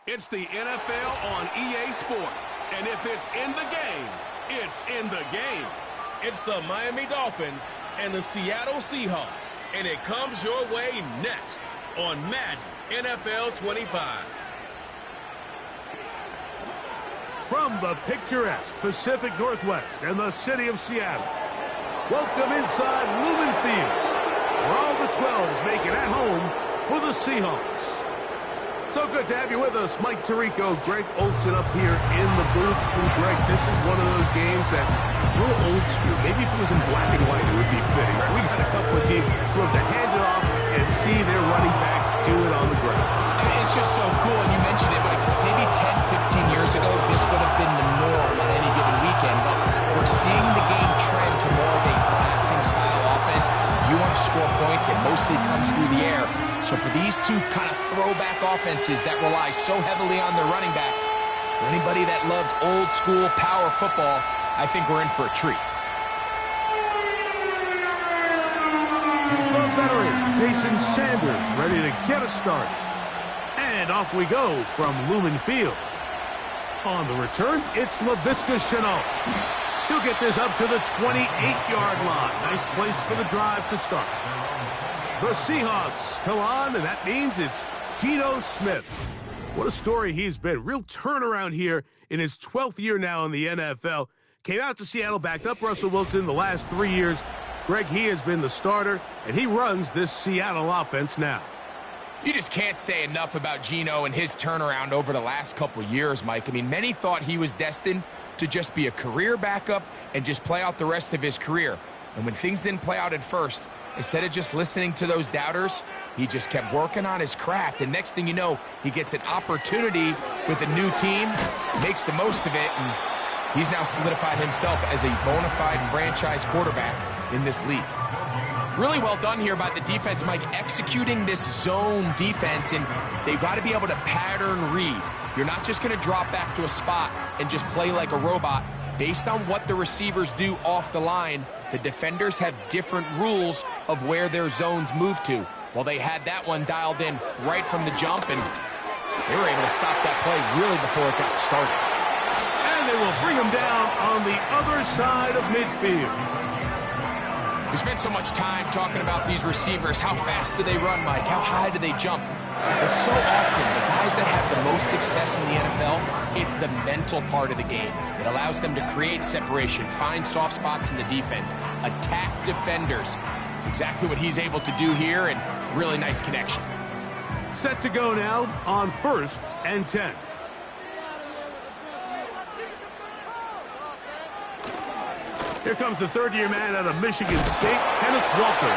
It's the NFL on EA Sports, and if it's in the game, it's in the game. It's the Miami Dolphins and the Seattle Seahawks, and it comes your way next on Madden NFL 25. From the picturesque Pacific Northwest and the city of Seattle, welcome inside Lumen Field, where all the 12s make it at home for the Seahawks. So good to have you with us, Mike Tirico, Greg Olsen up here in the booth. And Greg, this is one of those games that is a little old school. Maybe if it was in black and white, it would be fitting. Right? We got a couple of teams who have to hand it off and see their running backs do it on the ground. I mean, it's just so cool, and you mentioned it, Mike. Maybe 10, 15 years ago, this would have been the norm on any given weekend, but we're seeing the game trend to more of a passing-style offense. If you want to score points, it mostly comes through the air. So for these two kind of throwback offenses that rely so heavily on their running backs, for anybody that loves old-school power football, I think we're in for a treat. The veteran, Jason Sanders, ready to get us started. And off we go from Lumen Field. On the return, it's Laviska Shenault. He'll get this up to the 28-yard line. Nice place for the drive to start. The Seahawks come on, and that means it's Geno Smith. What a story he's been. Real turnaround here in his 12th year now in the NFL. Came out to Seattle, backed up Russell Wilson the last 3 years. Greg, he has been the starter, and he runs this Seattle offense now. You just can't say enough about Geno and his turnaround over the last couple of years, Mike. I mean, many thought he was destined to just be a career backup and just play out the rest of his career. And when things didn't play out at first, instead of just listening to those doubters, he just kept working on his craft. And next thing you know, he gets an opportunity with a new team, makes the most of it, and he's now solidified himself as a bona fide franchise quarterback in this league. Really well done here by the defense, Mike, executing this zone defense, and they've got to be able to pattern read. You're not just going to drop back to a spot and just play like a robot. Based on what the receivers do off the line, the defenders have different rules of where their zones move to. Well, they had that one dialed in right from the jump, and they were able to stop that play really before it got started. And they will bring him down on the other side of midfield. We spent so much time talking about these receivers. How fast do they run, Mike? How high do they jump? But so often, the guys that have the most success in the NFL, it's the mental part of the game. It allows them to create separation, find soft spots in the defense, attack defenders. It's exactly what he's able to do here, and really nice connection. Set to go now on 1st and 10. Here comes the third-year man out of Michigan State, Kenneth Walker.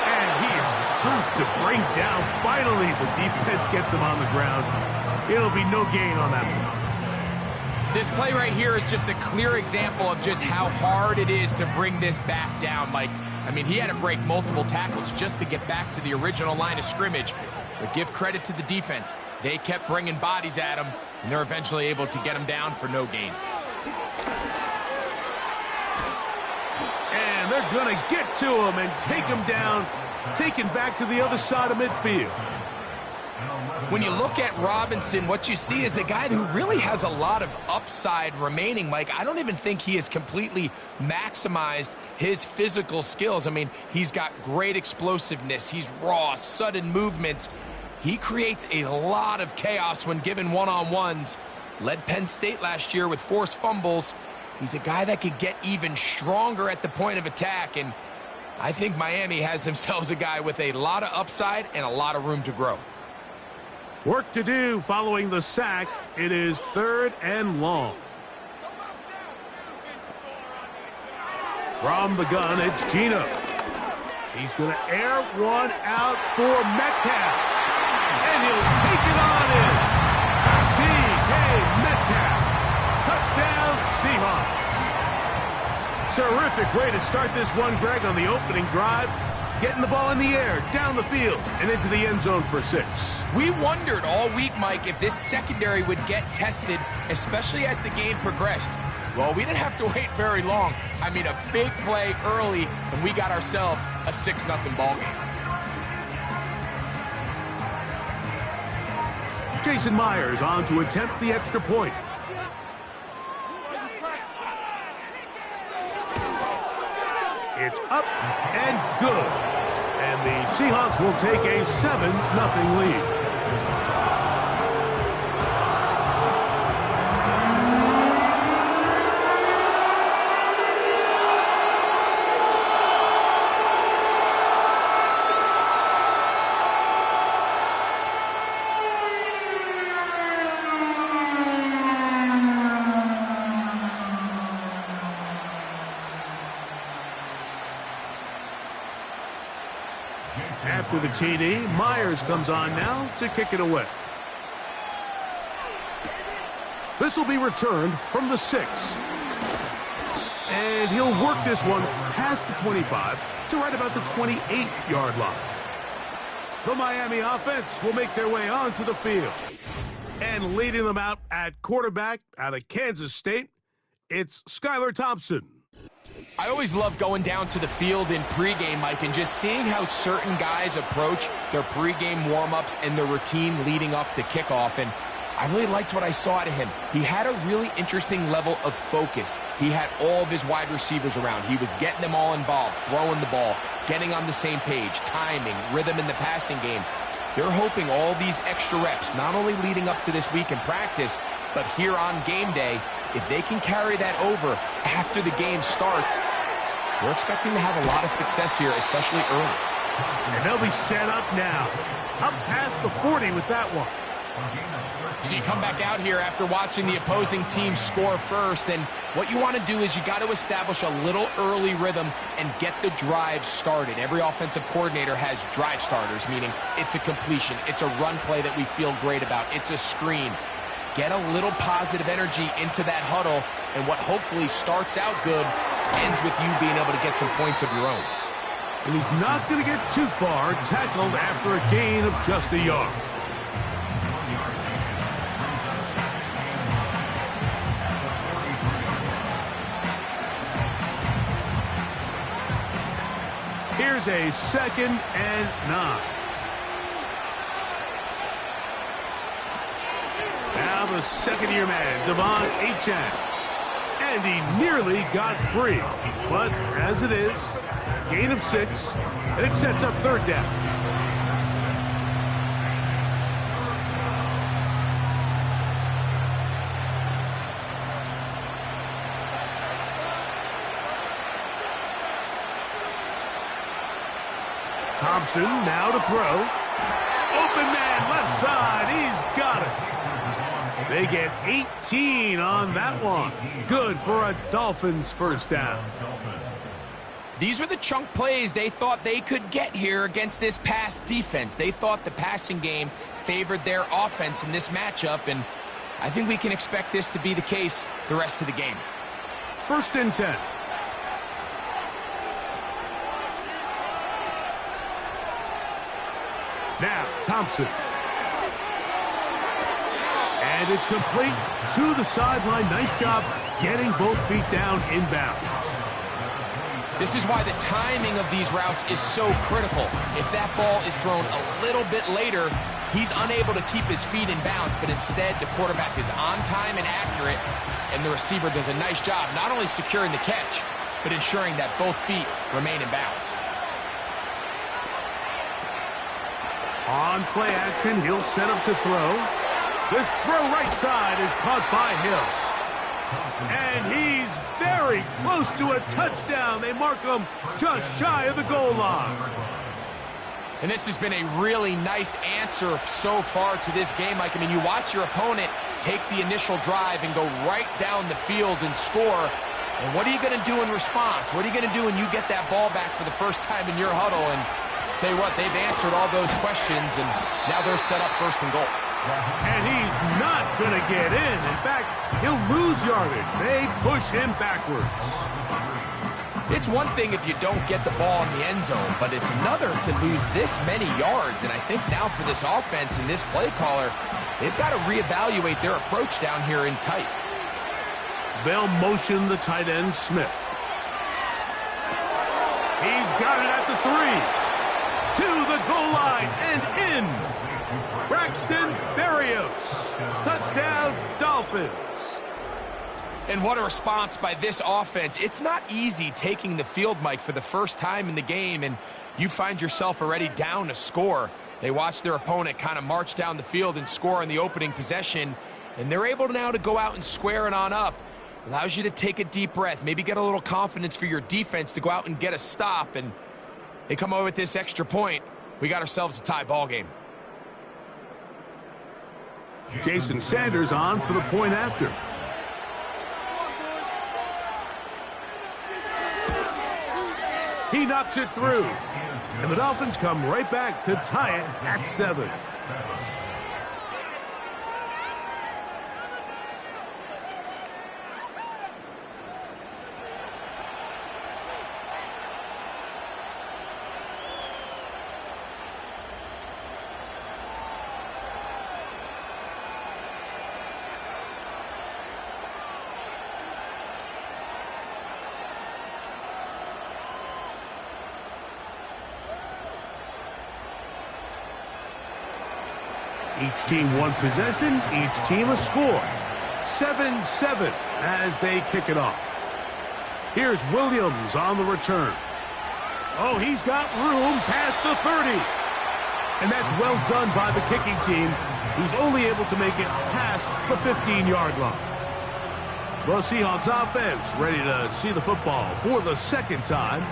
And he is tough to bring down. Finally, the defense gets him on the ground. It'll be no gain on that one. This play right here is just a clear example of just how hard it is to bring this back down, Mike. I mean, he had to break multiple tackles just to get back to the original line of scrimmage. But give credit to the defense. They kept bringing bodies at him, and they're eventually able to get him down for no gain. And they're going to get to him and take him down, taken back to the other side of midfield. When you look at Robinson, what you see is a guy who really has a lot of upside remaining, Mike. I don't even think he has completely maximized his physical skills. I mean, he's got great explosiveness. He's raw, sudden movements. He creates a lot of chaos when given one-on-ones. Led Penn State last year with forced fumbles. He's a guy that could get even stronger at the point of attack, and I think Miami has themselves a guy with a lot of upside and a lot of room to grow. Work to do following the sack. It is 3rd and long. From the gun, it's Geno. He's going to air one out for Metcalf. And he'll take it on in. D.K. Metcalf. Touchdown, Seahawks. Terrific way to start this one, Greg, on the opening drive. Getting the ball in the air, down the field, and into the end zone for 6. We wondered all week, Mike, if this secondary would get tested, especially as the game progressed. Well, we didn't have to wait very long. I mean, a big play early, and we got ourselves a 6-0 ball game. Jason Myers on to attempt the extra point. It's up and good. And the Seahawks will take a 7-0 lead. After the TD, Myers comes on now to kick it away. This will be returned from the 6. And he'll work this one past the 25 to right about the 28-yard line. The Miami offense will make their way onto the field. And leading them out at quarterback out of Kansas State, it's Skylar Thompson. I always love going down to the field in pregame, Mike, and just seeing how certain guys approach their pregame warm-ups and their routine leading up to kickoff. And I really liked what I saw out of him. He had a really interesting level of focus. He had all of his wide receivers around. He was getting them all involved, throwing the ball, getting on the same page, timing, rhythm in the passing game. They're hoping all these extra reps, not only leading up to this week in practice, but here on game day, if they can carry that over after the game starts, we're expecting to have a lot of success here, especially early. And they'll be set up now. Up past the 40 with that one. So you come back out here after watching the opposing team score first, and what you want to do is you got to establish a little early rhythm and get the drive started. Every offensive coordinator has drive starters, meaning it's a completion, it's a run play that we feel great about, it's a screen. Get a little positive energy into that huddle, and what hopefully starts out good ends with you being able to get some points of your own. And he's not going to get too far, tackled after a gain of just a yard. Here's a 2nd and 9. Now the second-year man, Devon Achane. And he nearly got free. But as it is, gain of 6, and it sets up 3rd down. Thompson now to throw. Open man, left side. He's got it. They get 18 on that one. Good for a Dolphins first down. These are the chunk plays they thought they could get here against this pass defense. They thought the passing game favored their offense in this matchup, and I think we can expect this to be the case the rest of the game. 1st and 10. Now, Thompson. And it's complete to the sideline. Nice job getting both feet down inbounds. This is why the timing of these routes is so critical. If that ball is thrown a little bit later, he's unable to keep his feet in bounds, but instead the quarterback is on time and accurate, and the receiver does a nice job not only securing the catch, but ensuring that both feet remain in bounds. On play action, he'll set up to throw. This throw right side is caught by Hill. And he's very close to a touchdown. They mark him just shy of the goal line. And this has been a really nice answer so far to this game, Mike. I mean, you watch your opponent take the initial drive and go right down the field and score. And what are you going to do in response? What are you going to do when you get that ball back for the first time in your huddle? And tell you what, they've answered all those questions, and now they're set up first and goal. And he's not going to get in. In fact, he'll lose yardage. They push him backwards. It's one thing if you don't get the ball in the end zone, but it's another to lose this many yards. And I think now for this offense and this play caller, they've got to reevaluate their approach down here in tight. They'll motion the tight end, Smith. He's got it at the 3. To the goal line and in. Braxton Berrios. Touchdown, Dolphins. And what a response by this offense. It's not easy taking the field, Mike, for the first time in the game, and you find yourself already down a score. They watch their opponent kind of march down the field and score in the opening possession, and they're able now to go out and square it on up. Allows you to take a deep breath, maybe get a little confidence for your defense to go out and get a stop, and they come away with this extra point. We got ourselves a tie ball game. Jason Sanders on for the point after. He knocks it through. And the Dolphins come right back to tie it at 7. Each team one possession, each team a score. 7-7 as they kick it off. Here's Williams on the return. Oh, he's got room past the 30. And that's well done by the kicking team. He's only able to make it past the 15-yard line. The Seahawks offense ready to see the football for the second time.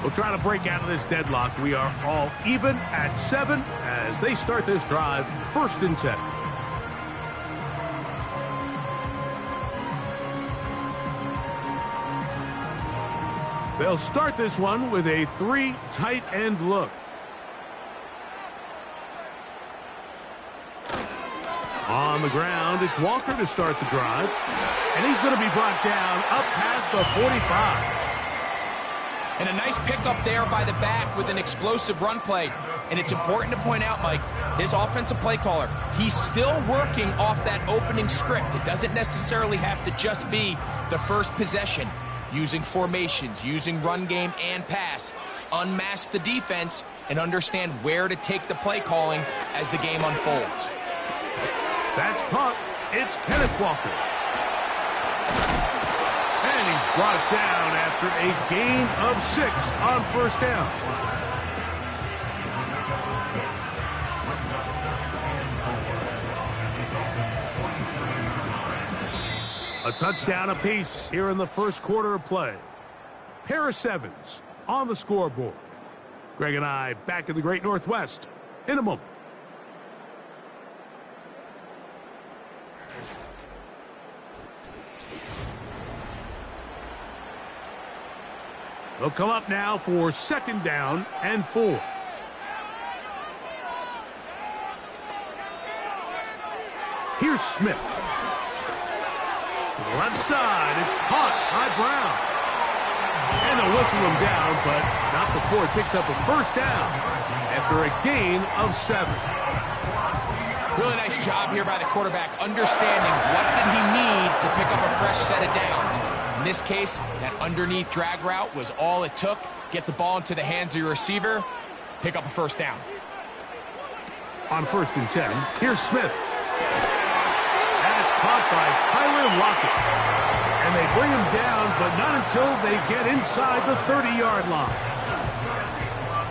We'll try to break out of this deadlock. We are all even at 7 as they start this drive, 1st and 10. They'll start this one with a 3 tight end look. On the ground, it's Walker to start the drive. And he's going to be brought down up past the 45. And a nice pickup there by the back with an explosive run play. And it's important to point out, Mike, his offensive play caller, he's still working off that opening script. It doesn't necessarily have to just be the first possession. Using formations, using run game and pass. Unmask the defense and understand where to take the play calling as the game unfolds. That's caught. It's Kenneth Walker. And he's brought down after a gain of 6 on 1st down. A touchdown apiece here in the first quarter of play. Pair of 7s on the scoreboard. Greg and I back in the Great Northwest in a moment. They'll come up now for 2nd down and 4. Here's Smith. To the left side, it's caught by Brown. And they'll whistle him down, but not before it picks up a 1st down after a gain of 7. Really nice job here by the quarterback, understanding what did he need to pick up a fresh set of downs. In this case, that underneath drag route was all it took. Get the ball into the hands of your receiver, pick up a 1st down. On 1st and 10, here's Smith. That's caught by Tyler Lockett. And they bring him down, but not until they get inside the 30-yard line.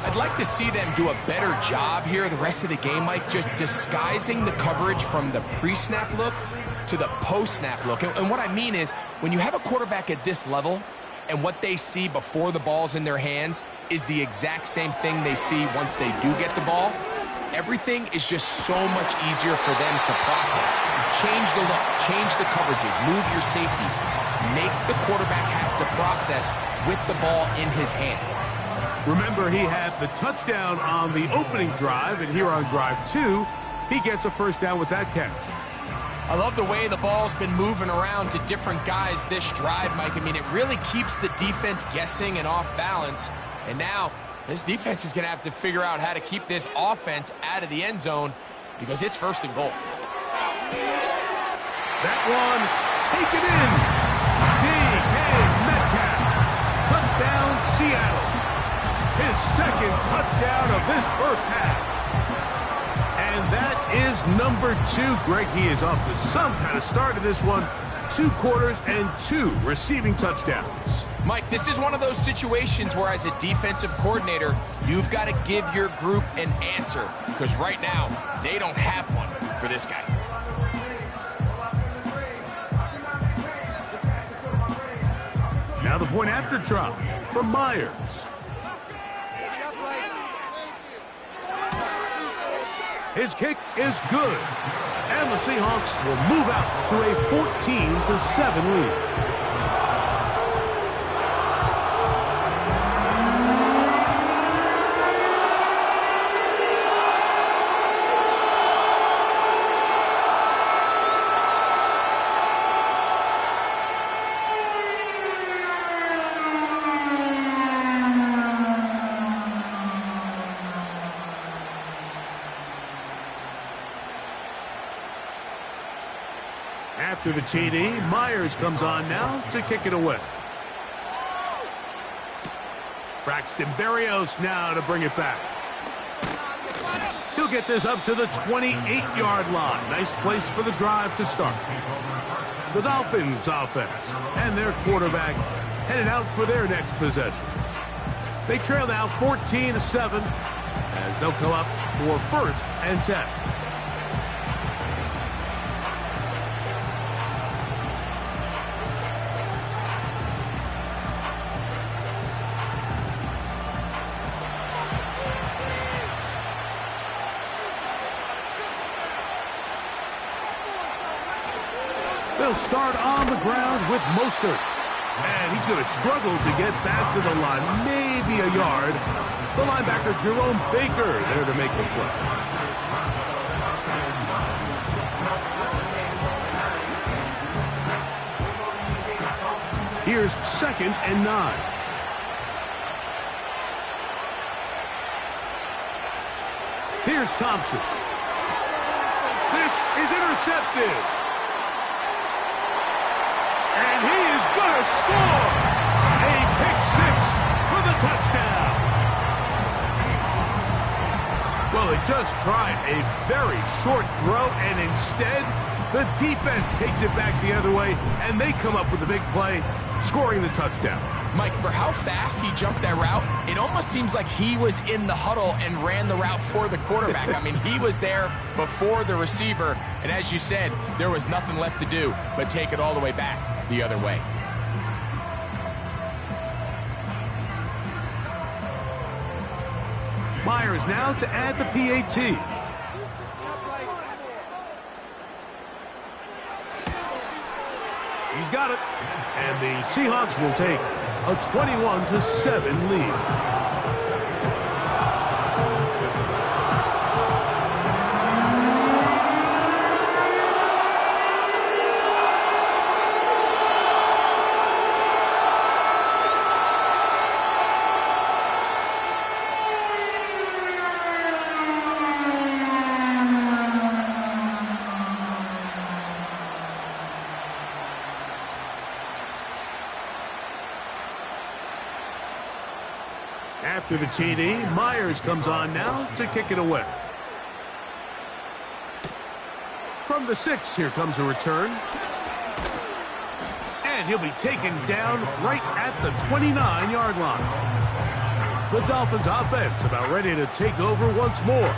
I'd like to see them do a better job here the rest of the game, Mike, just disguising the coverage from the pre-snap look to the post-snap look. And what I mean is, when you have a quarterback at this level and what they see before the ball's in their hands is the exact same thing they see once they do get the ball, everything is just so much easier for them to process. Change the look, change the coverages, move your safeties. Make the quarterback have to process with the ball in his hand. Remember, he had the touchdown on the opening drive, and here on drive 2, he gets a first down with that catch. I love the way the ball's been moving around to different guys this drive, Mike. I mean, it really keeps the defense guessing and off balance. And now, this defense is going to have to figure out how to keep this offense out of the end zone because it's first and goal. That one, taken in. D.K. Metcalf. Touchdown, Seattle. His second touchdown of this first half. And that is number 2. Greg, he is off to some kind of start in this one. 2 quarters and 2 receiving touchdowns. Mike, this is one of those situations where as a defensive coordinator, you've got to give your group an answer because right now, they don't have one for this guy. Now the point after drop from Myers. His kick is good. And the Seahawks will move out to a 14-7 lead. After the TD, Myers comes on now to kick it away. Braxton Berrios now to bring it back. He'll get this up to the 28-yard line. Nice place for the drive to start. The Dolphins offense and their quarterback headed out for their next possession. They trail now 14-7 as they'll come up for 1st and 10. They'll start on the ground with Mostert. And he's going to struggle to get back to the line, maybe a yard. The linebacker, Jerome Baker, there to make the play. Here's 2nd and 9. Here's Thompson. This is intercepted. And he is going to score! A pick 6 for the touchdown. Well, they just tried a very short throw, and instead, the defense takes it back the other way, and they come up with a big play, scoring the touchdown. Mike, for how fast he jumped that route, it almost seems like he was in the huddle and ran the route for the quarterback. I mean, he was there before the receiver, and as you said, there was nothing left to do but take it all the way back the other way. Myers now to add the PAT. He's got it. And the Seahawks will take a 21-7 lead. After the TD, Myers comes on now to kick it away. From the 6, here comes a return. And he'll be taken down right at the 29-yard line. The Dolphins offense about ready to take over once more.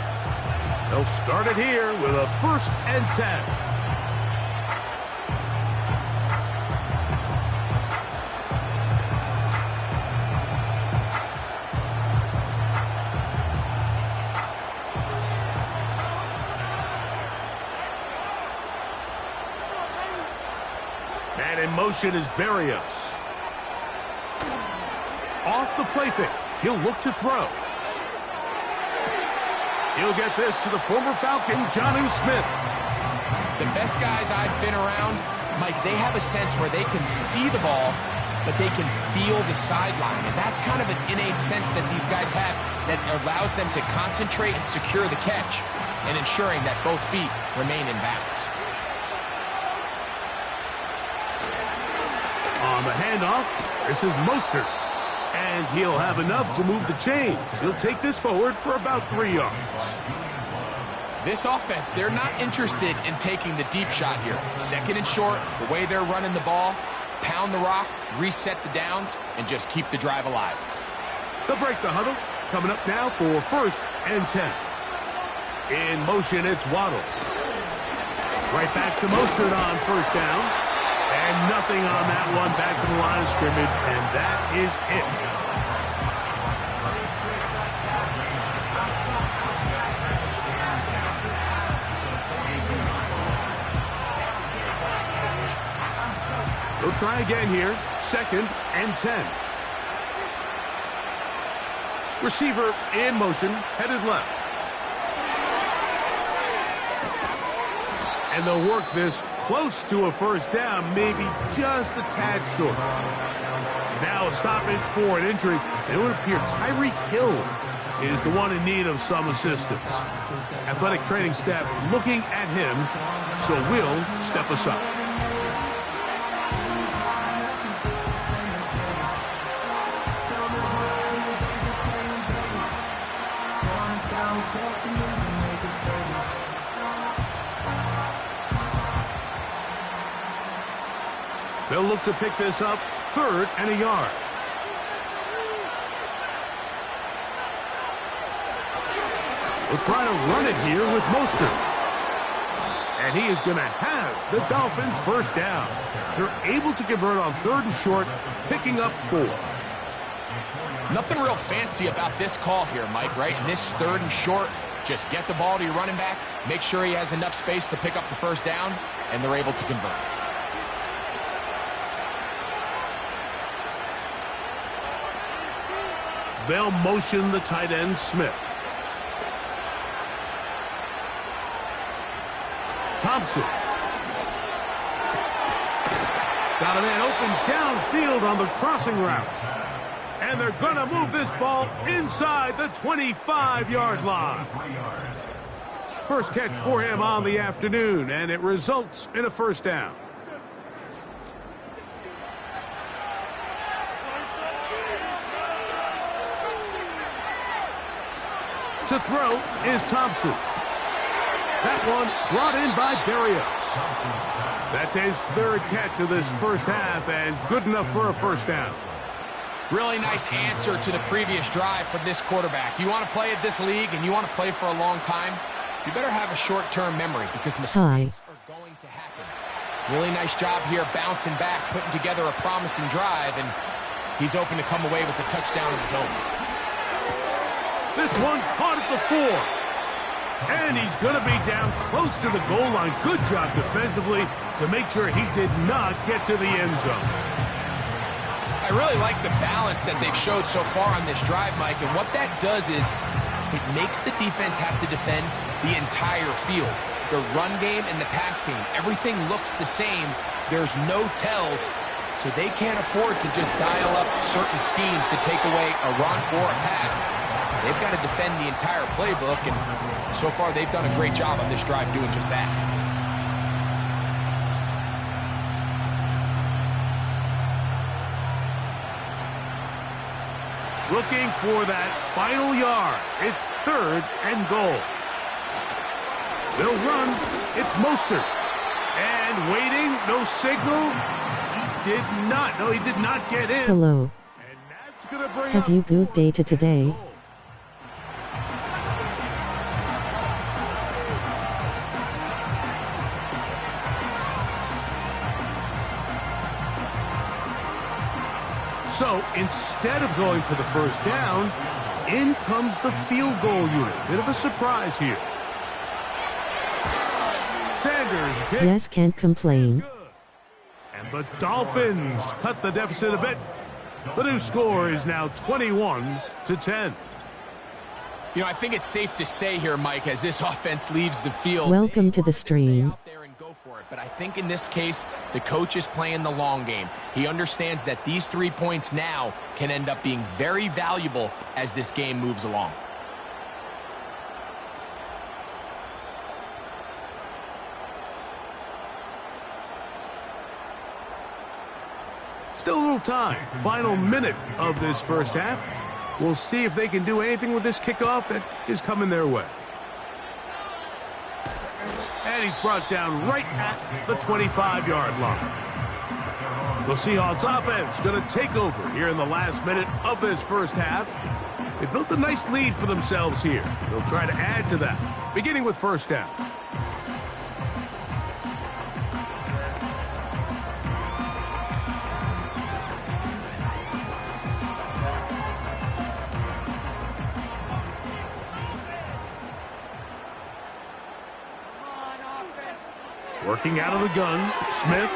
They'll start it here with a 1st and 10. motion is Berrios. Off the play fake. He'll look to throw. He'll get this to the former Falcon, Jonnu Smith. The best guys I've been around, Mike, they have a sense where they can see the ball, but they can feel the sideline. And that's kind of an innate sense that these guys have that allows them to concentrate and secure the catch and ensuring that both feet remain in bounds. On the handoff, this is Mostert. And he'll have enough to move the chains. He'll take this forward for about 3 yards. This offense, they're not interested in taking the deep shot here. Second and short, the way they're running the ball, pound the rock, reset the downs, and just keep the drive alive. They'll break the huddle. Coming up now for 1st and 10. In motion, it's Waddle. Right back to Mostert on 1st down. And nothing on that one. Back to the line of scrimmage, and that is it. They'll try again here. 2nd and 10. Receiver in motion, headed left. And they'll work this close to a 1st down, maybe just a tad short. Now a stoppage for an injury. It would appear Tyreek Hill is the one in need of some assistance. Athletic training staff looking at him, so will step aside. They'll look to pick this up, 3rd and a yard. We'll try to run it here with Mostert. And he is going to have the Dolphins' 1st down. They're able to convert on 3rd and short, picking up 4. Nothing real fancy about this call here, Mike, right? In this 3rd and short, just get the ball to your running back, make sure he has enough space to pick up the 1st down, and they're able to convert. They'll motion the tight end, Smith. Thompson. Got a man open downfield on the crossing route. And they're going to move this ball inside the 25-yard line. First catch for him on the afternoon, and it results in a 1st down. To throw is Thompson. That one brought in by Berrios. That's his 3rd catch of this 1st half, and good enough for a 1st down. Really nice answer to the previous drive from this quarterback. You want to play at this league and you want to play for a long time, you better have a short-term memory because mistakes are going to happen. Really nice job here bouncing back, putting together a promising drive, and he's open to come away with a touchdown of his own. This one caught at the 4. And he's going to be down close to the goal line. Good job defensively to make sure he did not get to the end zone. I really like the balance that they've showed so far on this drive, Mike, and what that does is it makes the defense have to defend the entire field. The run game and the pass game, everything looks the same. There's no tells, so they can't afford to just dial up certain schemes to take away a run or a pass. They've got to defend the entire playbook, and so far they've done a great job on this drive doing just that. Looking for that final yard. It's 3rd and goal. They'll run. It's Mostert. And waiting, no signal. He did not get in. Hello. And that's going to bring Have you good data today? So instead of going for the 1st down, in comes the field goal unit. Bit of a surprise here. Sanders kicks. Yes, can't complain. And The Dolphins cut the deficit a bit. The new score is now 21-10. You know, I think it's safe to say here, Mike, as this offense leaves the field. Welcome to the stream. But I think in this case, the coach is playing the long game. He understands that these 3 points now can end up being very valuable as this game moves along. Still a little time. Final minute of this first half. We'll see if they can do anything with this kickoff that is coming their way. And he's brought down right at the 25-yard line. The Seahawks offense going to take over here in the last minute of this first half. They built a nice lead for themselves here. They'll try to add to that, beginning with first down. Working out of the gun, Smith.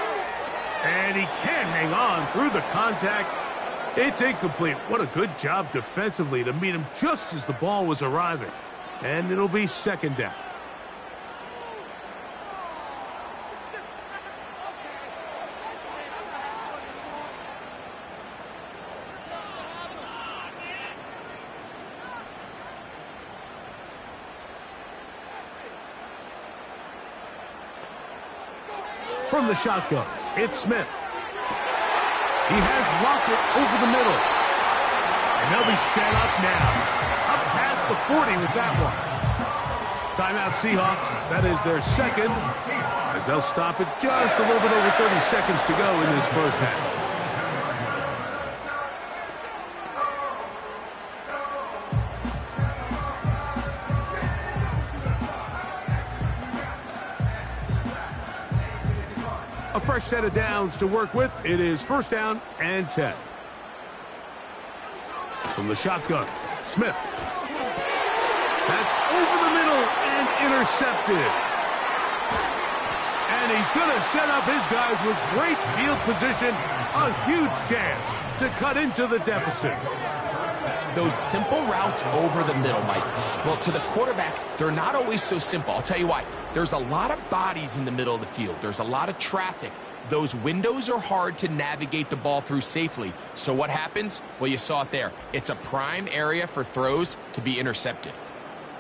And he can't hang on through the contact. It's incomplete. What a good job defensively to meet him just as the ball was arriving. And it'll be second down. From the shotgun, it's Smith. He has Lockett over the middle. And they'll be set up now. Up past the 40 with that one. Timeout Seahawks. That is their second. As they'll stop it just a little bit over 30 seconds to go in this first half. A fresh set of downs to work with. It is first down and 10. From the shotgun, Smith. That's over the middle and intercepted. And he's going to set up his guys with great field position. A huge chance to cut into the deficit. Those simple routes over the middle, Mike. Well, to the quarterback, they're not always so simple. I'll tell you why. There's a lot of bodies in the middle of the field. There's a lot of traffic. Those windows are hard to navigate the ball through safely. So what happens? Well, you saw it there. It's a prime area for throws to be intercepted.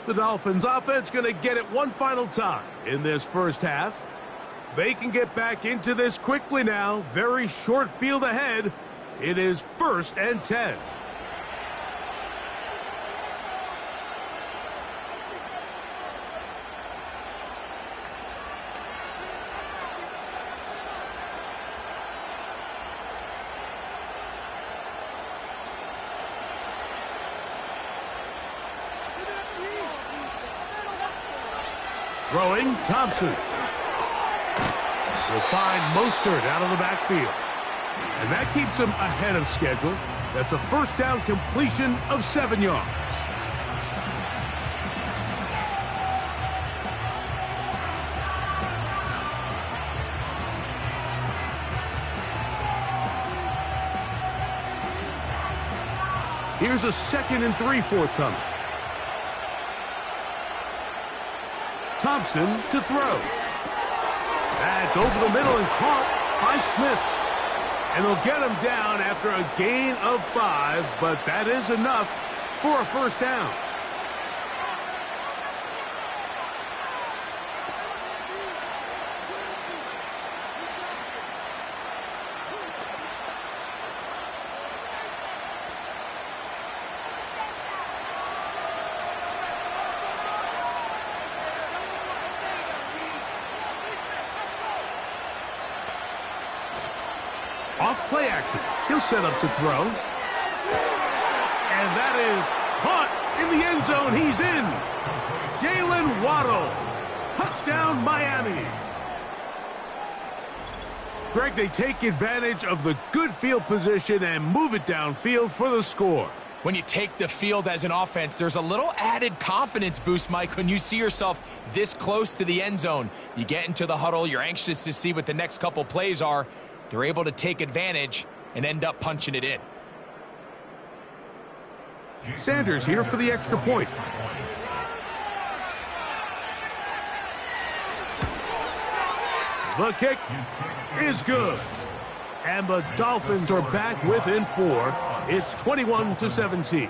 The Dolphins offense going to get it one final time in this first half. They can get back into this quickly now. Very short field ahead. It is first and 10. Throwing, Thompson. Will find Mostert out of the backfield. And that keeps him ahead of schedule. That's a first down completion of 7 yards. Here's a 2nd and 3 forthcoming. Thompson to throw. That's over the middle and caught by Smith. And they'll get him down after a gain of 5, but that is enough for a first down. Off play action. He'll set up to throw. And that is caught in the end zone. He's in. Jalen Waddle. Touchdown, Miami. Greg, they take advantage of the good field position and move it downfield for the score. When you take the field as an offense, there's a little added confidence boost, Mike, when you see yourself this close to the end zone. You get into the huddle. You're anxious to see what the next couple plays are. they're able to take advantage and end up punching it in. Sanders here for the extra point. The kick is good. And the Dolphins are back within 4. It's 21-17.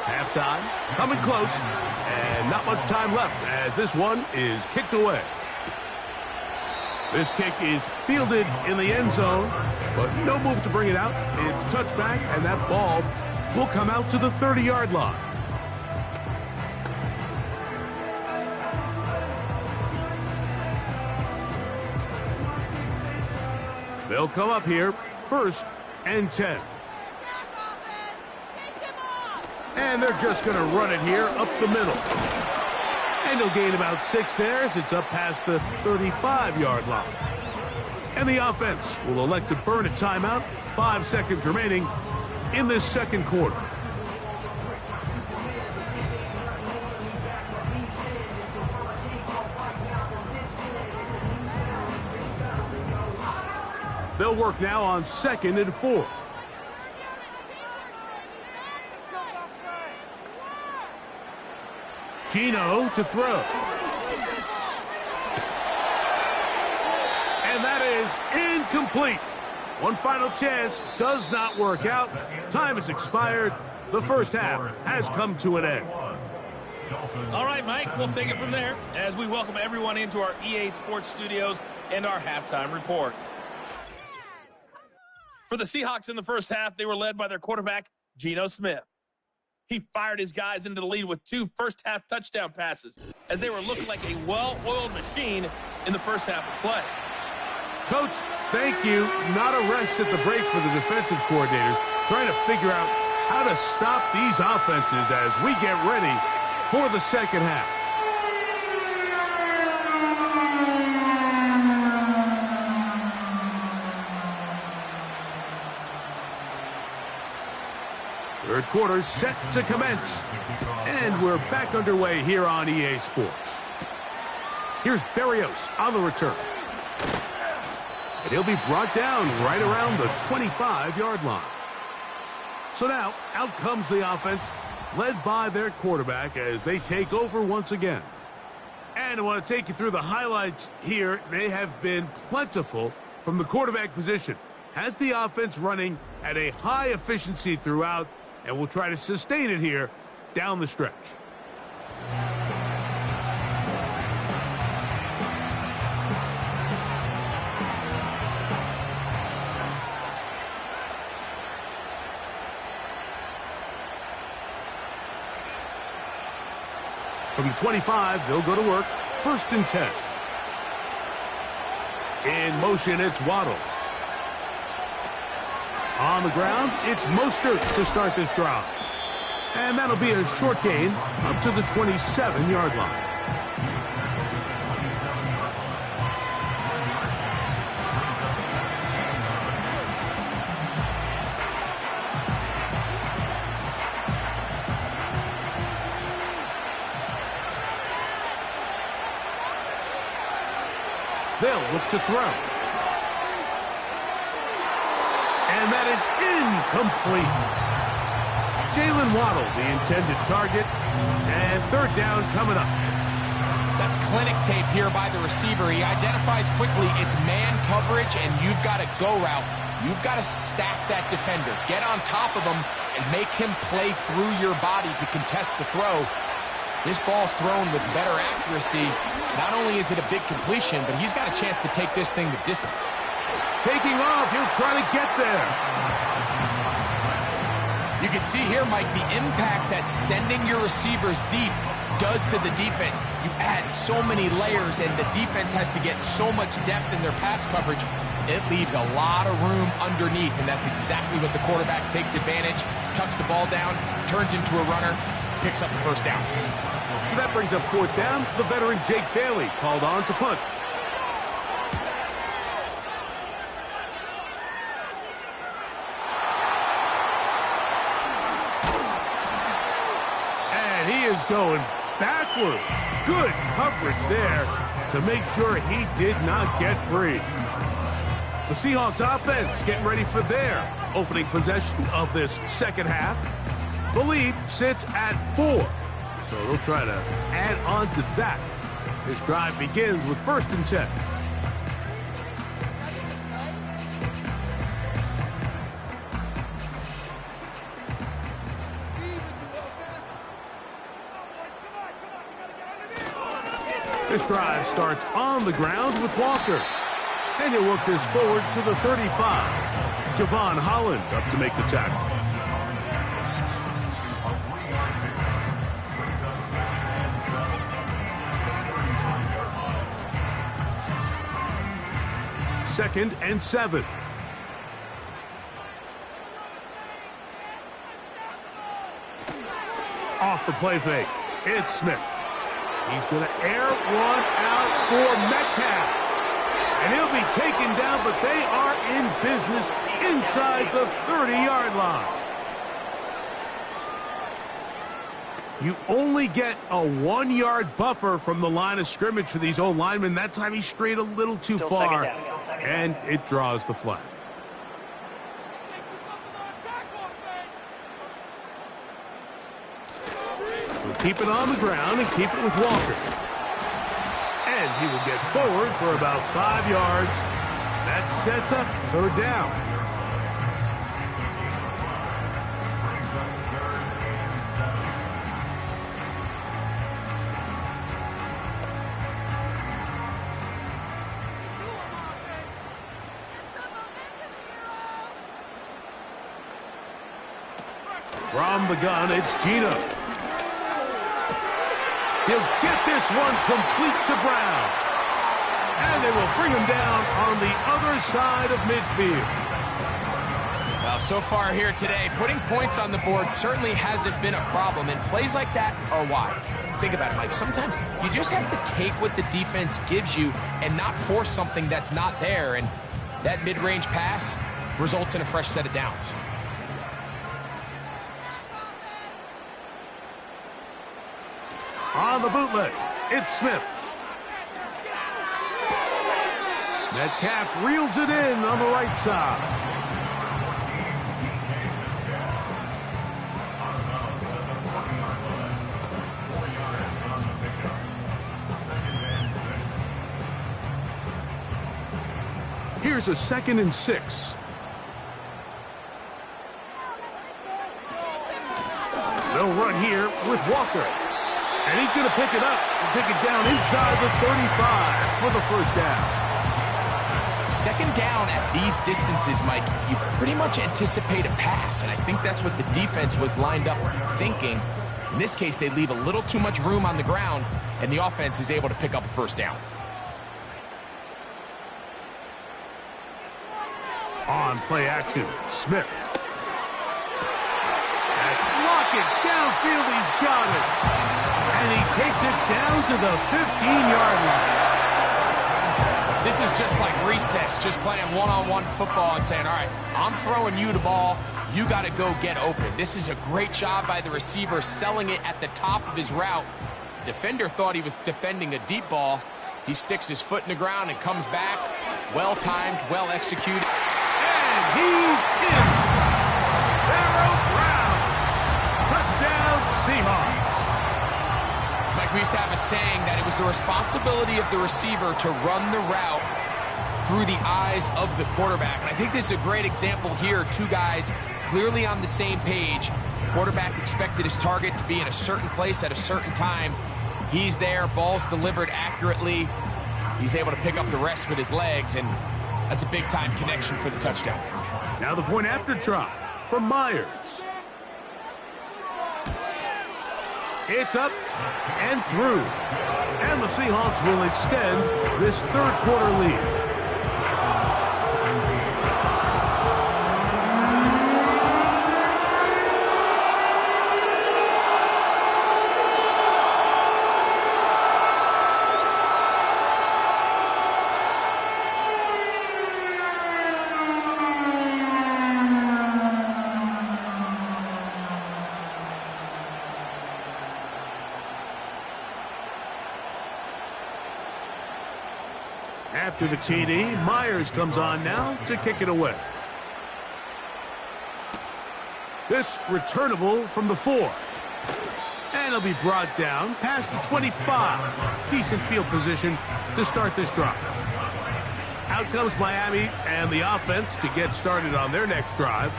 Halftime, coming close, and not much time left as this one is kicked away. This kick is fielded in the end zone, but no move to bring it out. It's touchback, and that ball will come out to the 30-yard line. They'll come up here, 1st and 10. And they're just going to run it here up the middle. And they'll gain about 6 there as it's up past the 35-yard line. And the offense will elect to burn a timeout. 5 seconds remaining in this second quarter. They'll work now on 2nd and 4. Geno to throw. And that is incomplete. One final chance does not work out. Time has expired. The first half has come to an end. All right, Mike, we'll take it from there as we welcome everyone into our EA Sports Studios and our halftime report. For the Seahawks in the first half, they were led by their quarterback, Geno Smith. He fired his guys into the lead with 2 first-half touchdown passes as they were looking like a well-oiled machine in the first half of play. Coach, thank you. Not a rest at the break for the defensive coordinators, trying to figure out how to stop these offenses as we get ready for the second half. Third quarter set to commence. And we're back underway here on EA Sports. Here's Berrios on the return. And he'll be brought down right around the 25-yard line. So now, out comes the offense, led by their quarterback as they take over once again. And I want to take you through the highlights here. They have been plentiful from the quarterback position. Has the offense running at a high efficiency throughout, and we'll try to sustain it here down the stretch. From the 25, they'll go to work. 1st and 10. In motion, it's Waddle. On the ground, it's Mostert to start this drive. And that'll be a short gain up to the 27-yard line. They'll look to throw. And that is incomplete. Jalen Waddle, the intended target. And 3rd down coming up. That's clinic tape here by the receiver. He identifies quickly it's man coverage, and you've got a go route. You've got to stack that defender. Get on top of him and make him play through your body to contest the throw. This ball's thrown with better accuracy. Not only is it a big completion, but he's got a chance to take this thing the distance. Taking off, he'll try to get there. You can see here, Mike, the impact that sending your receivers deep does to the defense. You add so many layers, and the defense has to get so much depth in their pass coverage. It leaves a lot of room underneath, and that's exactly what the quarterback takes advantage, tucks the ball down, turns into a runner, picks up the first down. So that brings up fourth down. The veteran Jake Bailey called on to punt. And he is going backwards. Good coverage there to make sure he did not get free. The Seahawks offense getting ready for their opening possession of this second half. The lead sits at 4, so they'll try to add on to that. This drive begins with 1st and 10. This drive starts on the ground with Walker. And he'll work this forward to the 35. Javon Holland up to make the tackle. Second and 7. Off the play fake, it's Smith. He's going to air one out for Metcalf. And he'll be taken down, but they are in business inside the 30-yard line. You only get a 1-yard buffer from the line of scrimmage for these old linemen. That time he strayed a little too far, and it draws the flag. We'll keep it on the ground and keep it with Walker. And he will get forward for about 5 yards. That sets up 3rd down. From the gun, it's Gino. He'll get this one complete to Brown. And they will bring him down on the other side of midfield. Well, so far here today, putting points on the board certainly hasn't been a problem, and plays like that are why. Think about it, Mike. Sometimes you just have to take what the defense gives you and not force something that's not there, and that mid-range pass results in a fresh set of downs. On the bootleg, it's Smith. Metcalf reels it in on the right side. Here's a 2nd and 6. They'll run here with Walker. And he's going to pick it up and take it down inside the 35 for the first down. 2nd down at these distances, Mike, you pretty much anticipate a pass, and I think that's what the defense was lined up thinking. In this case, they leave a little too much room on the ground, and the offense is able to pick up a first down. On play action, Smith. That's Lockett downfield, he's got it. And he takes it down to the 15-yard line. This is just like recess, just playing one-on-one football and saying, all right, I'm throwing you the ball, you got to go get open. This is a great job by the receiver selling it at the top of his route. The defender thought he was defending a deep ball. He sticks his foot in the ground and comes back. Well-timed, well-executed. And he's in. Pharaoh Brown. Touchdown, Seahawks. Mike, we used to have a saying that it was the responsibility of the receiver to run the route through the eyes of the quarterback. And I think this is a great example here. Two guys clearly on the same page. Quarterback expected his target to be in a certain place at a certain time. He's there, ball's delivered accurately. He's able to pick up the rest with his legs, and that's a big-time connection for the touchdown. Now the point after try from Myers. It's up and through. And the Seahawks will extend this third quarter lead. After the TD, Myers comes on now to kick it away. This returnable from the 4. And it'll be brought down past the 25. Decent field position to start this drive. Out comes Miami and the offense to get started on their next drive.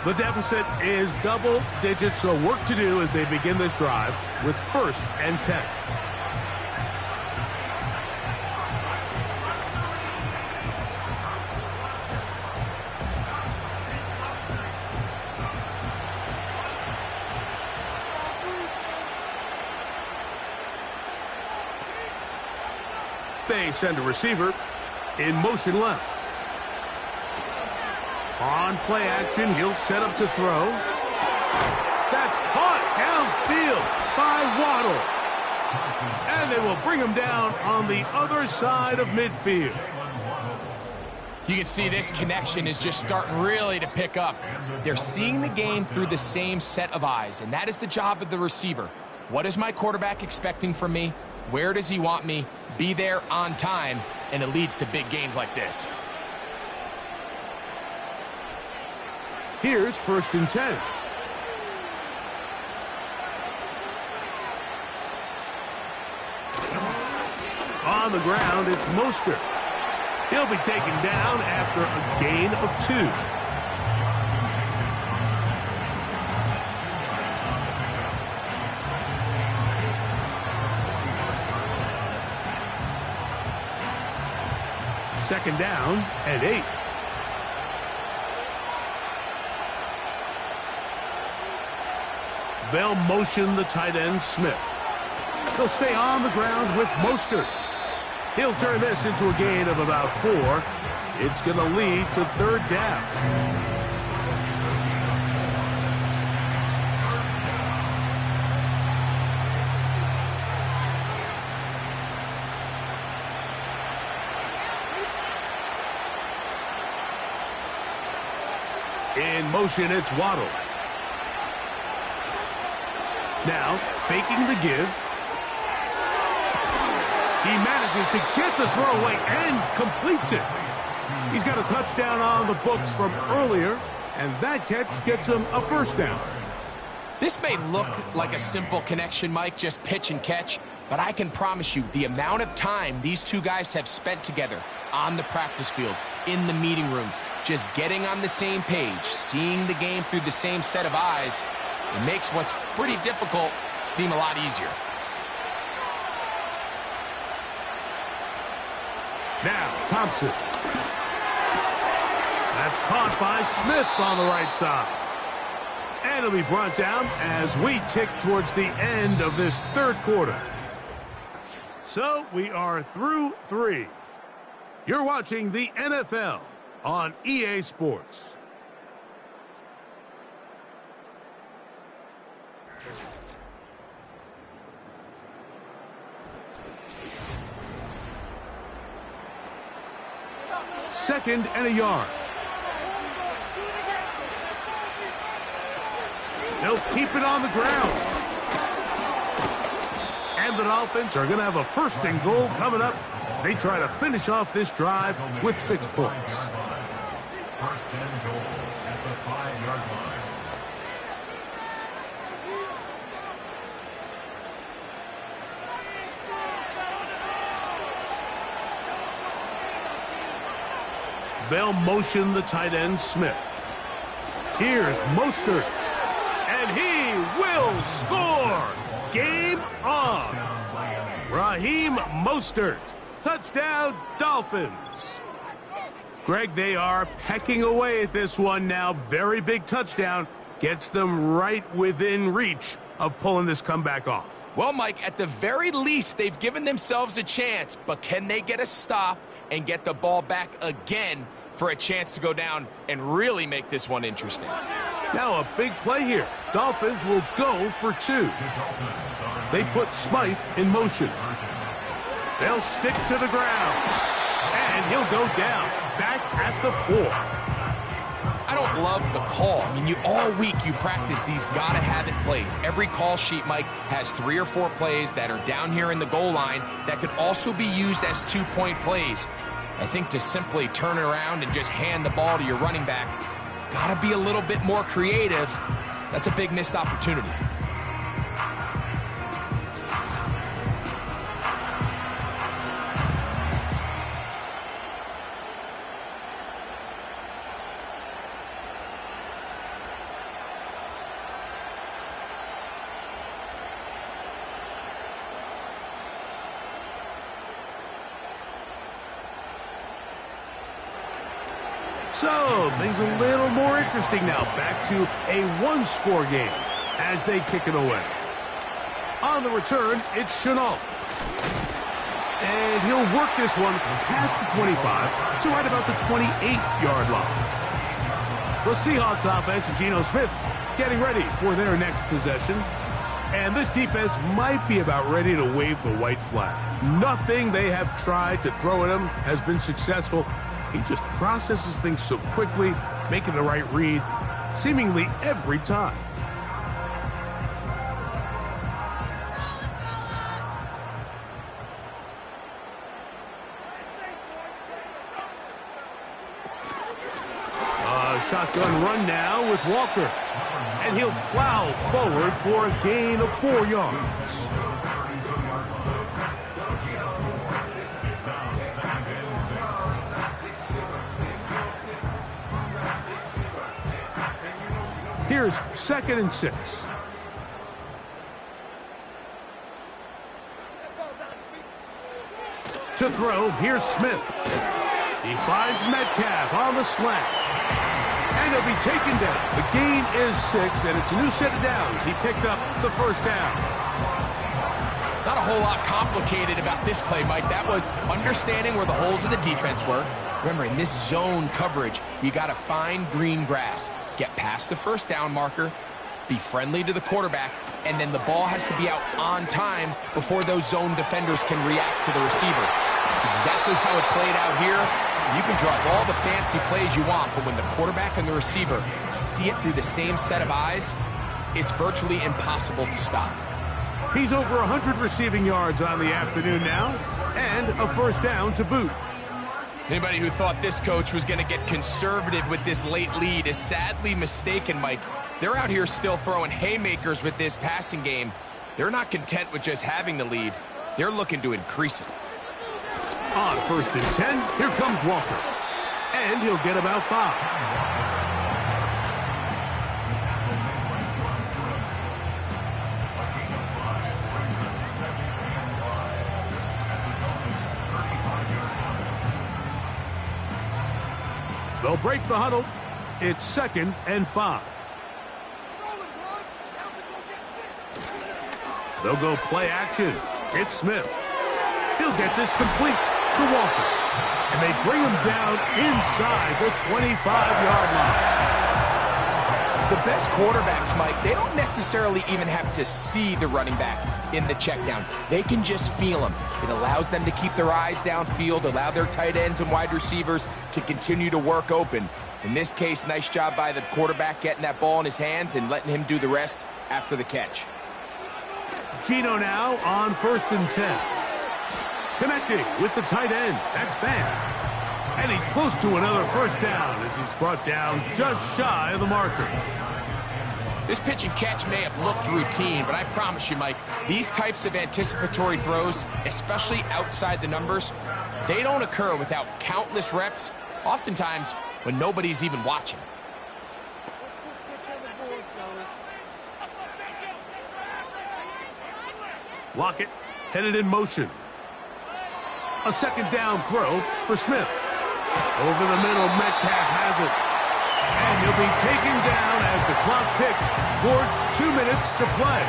The deficit is double digits, so work to do as they begin this drive with 1st and 10. They send a receiver in motion left. On play action, he'll set up to throw. That's caught downfield by Waddle. And they will bring him down on the other side of midfield. You can see this connection is just starting really to pick up. They're seeing the game through the same set of eyes, and that is the job of the receiver. What is my quarterback expecting from me? Where does he want me? Be there on time, and it leads to big gains like this. Here's 1st and 10. On the ground, it's Mostert. He'll be taken down after a gain of 2. Second down and 8. They'll motion the tight end, Smith. They'll stay on the ground with Mostert. He'll turn this into a gain of about 4. It's going to lead to 3rd down. In motion, it's Waddle. Now, faking the give. He manages to get the throwaway and completes it. He's got a touchdown on the books from earlier, and that catch gets him a 1st down. This may look like a simple connection, Mike, just pitch and catch, but I can promise you the amount of time these two guys have spent together on the practice field, in the meeting rooms, just getting on the same page, seeing the game through the same set of eyes, it makes what's pretty difficult seem a lot easier. Now, Thompson. That's caught by Smith on the right side. And it'll be brought down as we tick towards the end of this 3rd quarter. So we are through 3. You're watching the NFL on EA Sports. Second and a yard. They'll keep it on the ground. And the Dolphins are going to have a 1st and goal coming up. They try to finish off this drive with 6 points. 1st and goal at the 5-yard line. They'll motion the tight end, Smith. Here's Mostert. And he will score. Game on. Raheem Mostert. Touchdown, Dolphins. Greg, they are pecking away at this one now. Very big touchdown. Gets them right within reach of pulling this comeback off? Well, Mike, at the very least, they've given themselves a chance, but can they get a stop and get the ball back again for a chance to go down and really make this one interesting? Now a big play here. Dolphins will go for 2. They put Smythe in motion. They'll stick to the ground. And he'll go down, back at the 4. I don't love the call. I mean, all week you practice these gotta-have-it plays. Every call sheet, Mike, has 3 or 4 plays that are down here in the goal line that could also be used as 2-point plays. I think to simply turn it around and just hand the ball to your running back, gotta be a little bit more creative. That's a big missed opportunity. So, things a little more interesting now. Back to a 1-score game as they kick it away. On the return, it's Chenault. And he'll work this one past the 25 to right about the 28-yard line. The Seahawks offense, Geno Smith, getting ready for their next possession. And this defense might be about ready to wave the white flag. Nothing they have tried to throw at him has been successful. He just processes things so quickly, making the right read, seemingly every time. Shotgun run now with Walker. And he'll plow forward for a gain of 4 yards. Here's 2nd and 6. To throw, here's Smith. He finds Metcalf on the slant. And he'll be taken down. The gain is 6, and it's a new set of downs. He picked up the 1st down. Not a whole lot complicated about this play, Mike. That was understanding where the holes of the defense were. Remember, in this zone coverage, you got to find green grass. Get past the 1st down marker, be friendly to the quarterback, and then the ball has to be out on time before those zone defenders can react to the receiver. That's exactly how it played out here. You can draw all the fancy plays you want, but when the quarterback and the receiver see it through the same set of eyes, it's virtually impossible to stop. He's over 100 receiving yards on the afternoon now, and a 1st down to boot. Anybody who thought this coach was going to get conservative with this late lead is sadly mistaken, Mike. They're out here still throwing haymakers with this passing game. They're not content with just having the lead. They're looking to increase it. On 1st and 10, here comes Walker. And he'll get about 5. They'll break the huddle. It's 2nd and 5. They'll go play action. It's Smith. He'll get this complete to Walker. And they bring him down inside the 25-yard line. The best quarterbacks, Mike, they don't necessarily even have to see the running back in the check down. They can just feel him. It allows them to keep their eyes downfield, allow their tight ends and wide receivers to continue to work open. In this case, nice job by the quarterback getting that ball in his hands and letting him do the rest after the catch. Geno now on 1st and 10. Connecting with the tight end. That's Van. And he's close to another 1st down as he's brought down just shy of the marker. This pitch and catch may have looked routine, but I promise you, Mike, these types of anticipatory throws, especially outside the numbers, they don't occur without countless reps, oftentimes when nobody's even watching. Lockett headed in motion. A 2nd down throw for Smith. Over the middle, Metcalf has it. And he'll be taken down as the clock ticks towards 2 minutes to play.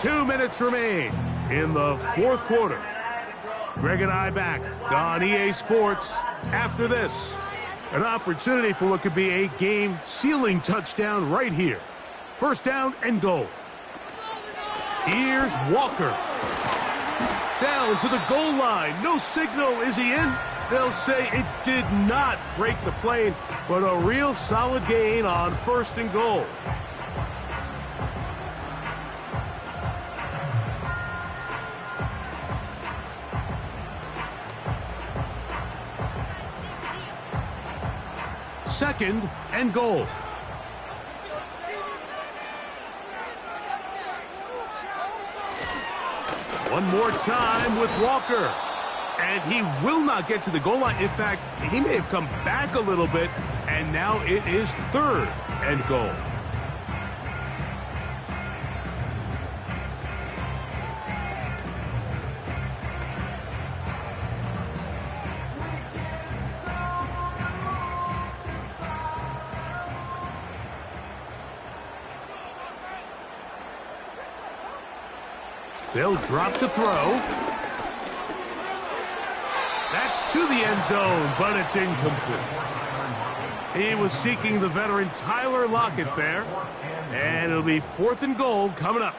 2 minutes remain in the fourth quarter. Greg and I back on EA Sports after this. An opportunity for what could be a game-sealing touchdown right here. First down and goal. Here's Walker. Down to the goal line. No signal. Is he in? They'll say it did not break the plane, but a real solid gain on first and goal. Second and goal. One more time with Walker. And he will not get to the goal line. In fact, he may have come back a little bit, and now it is third and goal. They'll drop to throw. That's to the end zone, but it's incomplete. He was seeking the veteran Tyler Lockett there, and it'll be fourth and goal coming up.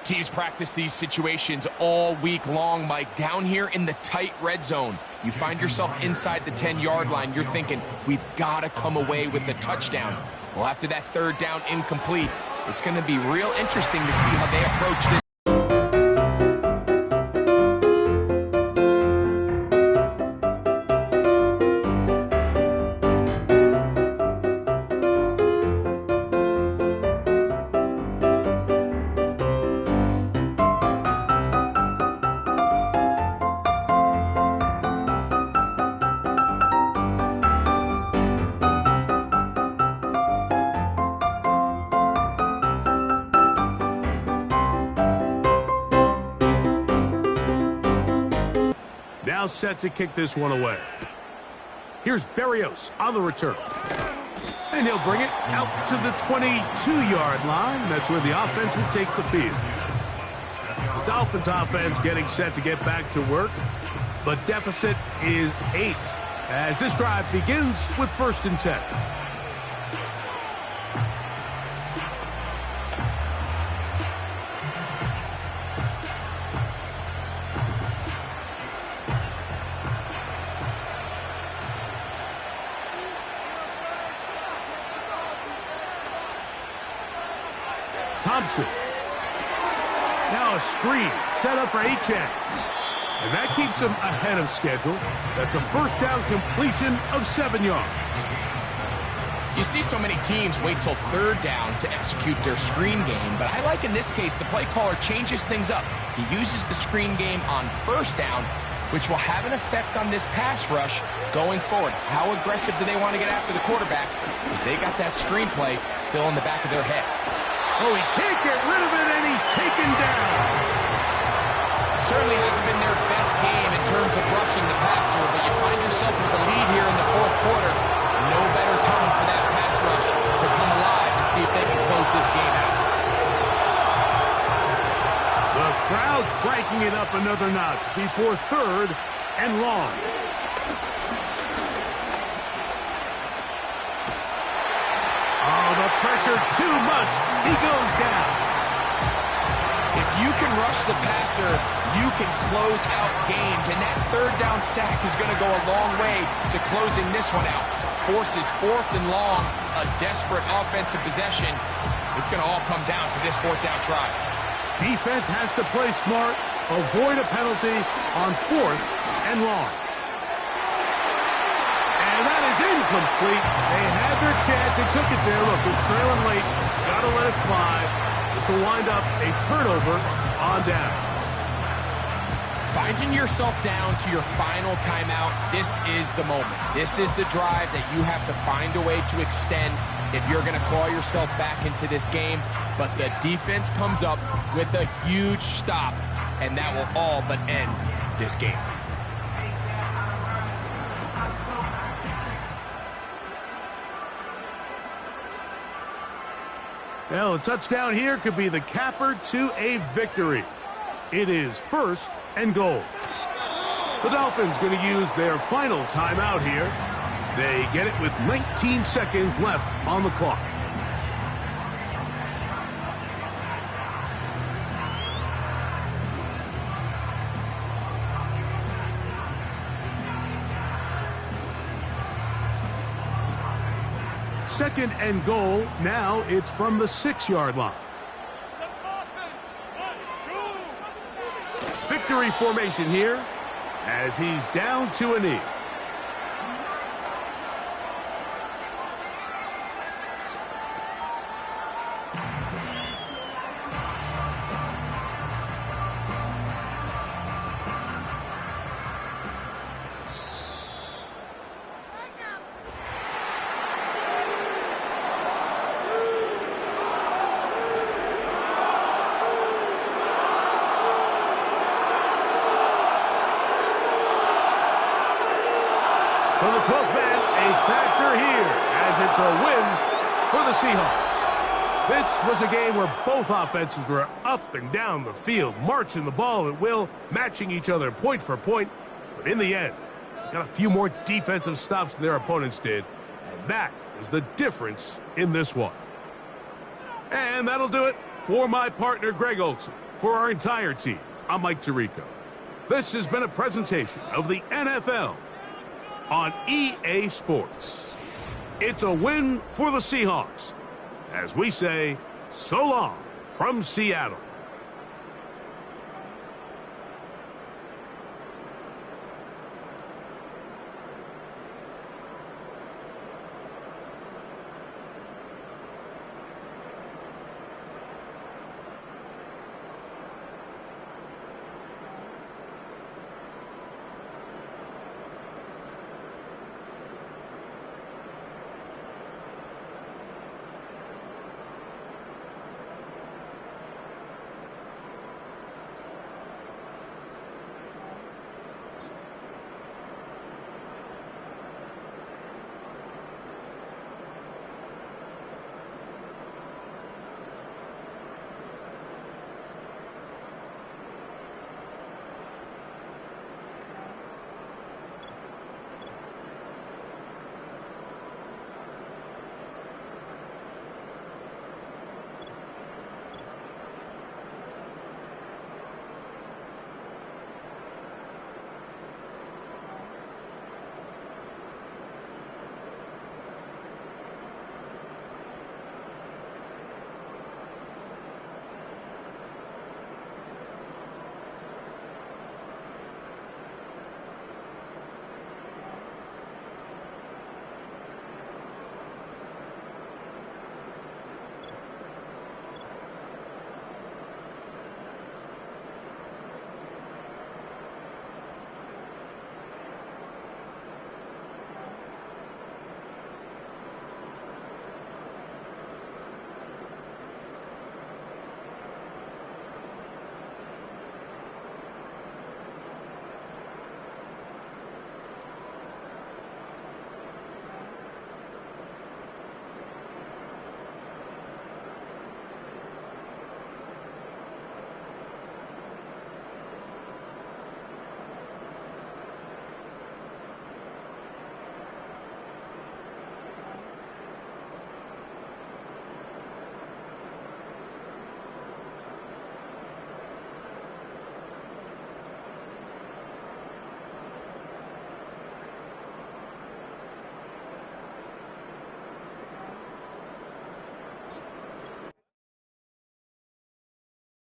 Teams practice these situations all week long, Mike. Down here in the tight red zone, you find yourself inside the 10-yard line. You're thinking, we've got to come away with a touchdown. Well, after that third down incomplete, it's going to be real interesting to see how they approach this. Now set to kick this one away. Here's Berrios on the return. And he'll bring it out to the 22-yard line. That's where the offense will take the field. The Dolphins offense getting set to get back to work. The deficit is 8 as this drive begins with first and 10. Thompson. Now a screen set up for Achane. And that keeps him ahead of schedule. That's a first down completion of 7 yards. You see so many teams wait till third down to execute their screen game, but I like in this case the play caller changes things up. He uses the screen game on first down, which will have an effect on this pass rush going forward. How aggressive do they want to get after the quarterback? Because they got that screen play still in the back of their head. Oh, he can't get rid of it, and he's taken down. Certainly hasn't been their best game in terms of rushing the passer, but you find yourself with the lead here in the fourth quarter. No better time for that pass rush to come alive and see if they can close this game out. The crowd cranking it up another notch before third and long. Oh, the pressure too much. He goes down. If you can rush the passer, you can close out games, and that third down sack is going to go a long way to closing this one out. Forces fourth and long, a desperate offensive possession. It's going to all come down to this fourth down try. Defense has to play smart, avoid a penalty on fourth and long. And that is incomplete. They had their chance. They took it there. Look, they're trailing late. Got to let it fly. This will wind up a turnover on downs. Finding yourself down to your final timeout, this is the moment. This is the drive that you have to find a way to extend if you're going to claw yourself back into this game. But the defense comes up with a huge stop, and that will all but end this game. Well, a touchdown here could be the capper to a victory. It is 1st and goal. The Dolphins going to use their final timeout here. They get it with 19 seconds left on the clock. Second and goal. Now it's from the 6-yard line. Victory formation here as he's down to a knee. So the 12th man, a factor here, as it's a win for the Seahawks. This was a game where both offenses were up and down the field, marching the ball at will, matching each other point for point. But in the end, got a few more defensive stops than their opponents did, and that is the difference in this one. And that'll do it for my partner, Greg Olson. For our entire team, I'm Mike Tirico. This has been a presentation of the NFL on EA Sports. It's a win for the Seahawks, as we say, so long from Seattle.